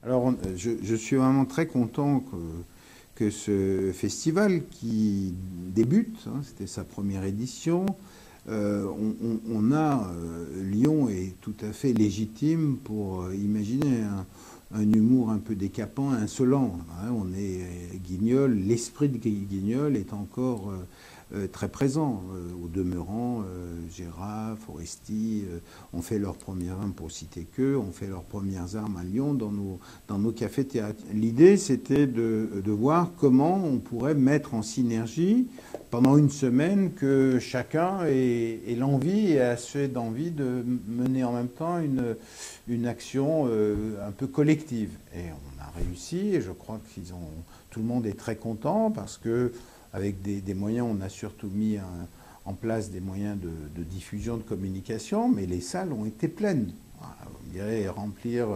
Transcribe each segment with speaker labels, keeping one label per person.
Speaker 1: Alors, je suis vraiment très content que ce festival qui débute, hein, c'était sa première édition, Lyon est tout à fait légitime pour imaginer un humour un peu décapant, insolent, hein. On est Guignol, l'esprit de Guignol est encore très présent. Au demeurant, Gérard, Foresti ont fait leurs premières armes, pour citer qu'eux, ont fait leurs premières armes à Lyon dans nos cafés-théâtres. L'idée, c'était de voir comment on pourrait mettre en synergie pendant une semaine que chacun ait l'envie et assez d'envie de mener en même temps une action un peu collective. Et on a réussi, et je crois tout le monde est très content parce que avec des moyens, on a surtout mis en place des moyens de diffusion, de communication, mais les salles ont été pleines. On dirait remplir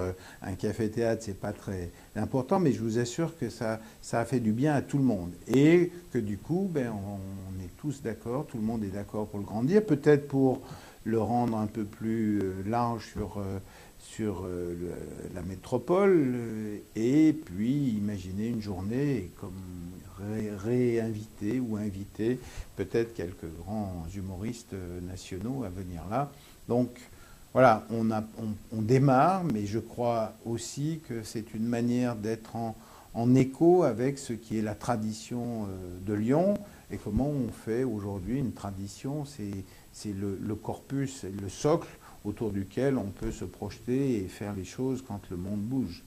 Speaker 1: un café-théâtre, c'est pas très important, mais je vous assure que ça a fait du bien à tout le monde. Et que du coup, on est tous d'accord, tout le monde est d'accord pour le grandir, peut-être pour le rendre un peu plus large sur la métropole, et puis imaginer une journée comme réinviter ou inviter peut-être quelques grands humoristes nationaux à venir là. Donc voilà, on démarre, mais je crois aussi que c'est une manière d'être en écho avec ce qui est la tradition de Lyon et comment on fait aujourd'hui une tradition, c'est le corpus, le socle autour duquel on peut se projeter et faire les choses quand le monde bouge.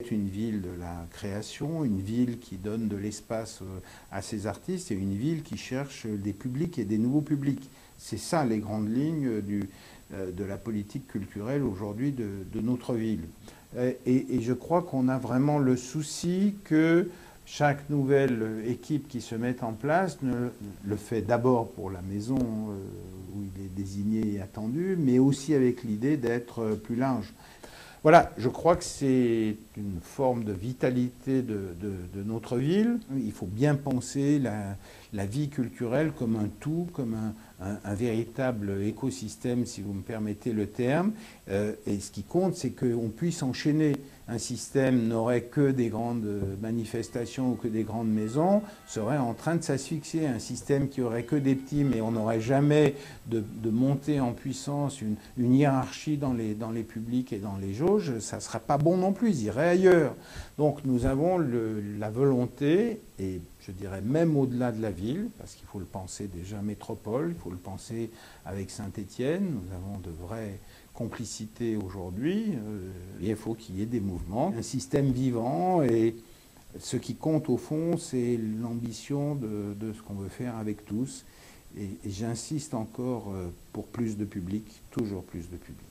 Speaker 1: C'est une ville de la création, une ville qui donne de l'espace à ses artistes et une ville qui cherche des publics et des nouveaux publics. C'est ça les grandes lignes de la politique culturelle aujourd'hui de notre ville. Et je crois qu'on a vraiment le souci que chaque nouvelle équipe qui se met en place le fait d'abord pour la maison où il est désigné et attendu, mais aussi avec l'idée d'être plus large. Voilà, je crois que c'est une forme de vitalité de notre ville. Il faut bien penser la vie culturelle comme un tout, comme un véritable écosystème, si vous me permettez le terme. Et ce qui compte, c'est qu'on puisse enchaîner. Un système n'aurait que des grandes manifestations ou que des grandes maisons, serait en train de s'asphyxier. Un système qui aurait que des petits, mais on n'aurait jamais de monter en puissance une hiérarchie dans les publics et dans les jauges, ça ne sera pas bon non plus, ils iraient ailleurs. Donc nous avons la volonté, et je dirais même au-delà de la ville, parce qu'il faut le penser déjà métropole, il faut le penser avec Saint-Étienne, nous avons de vraies complicités aujourd'hui, et il faut qu'il y ait des mouvements, un système vivant, et ce qui compte au fond, c'est l'ambition de ce qu'on veut faire avec tous. Et j'insiste encore pour plus de public, toujours plus de public.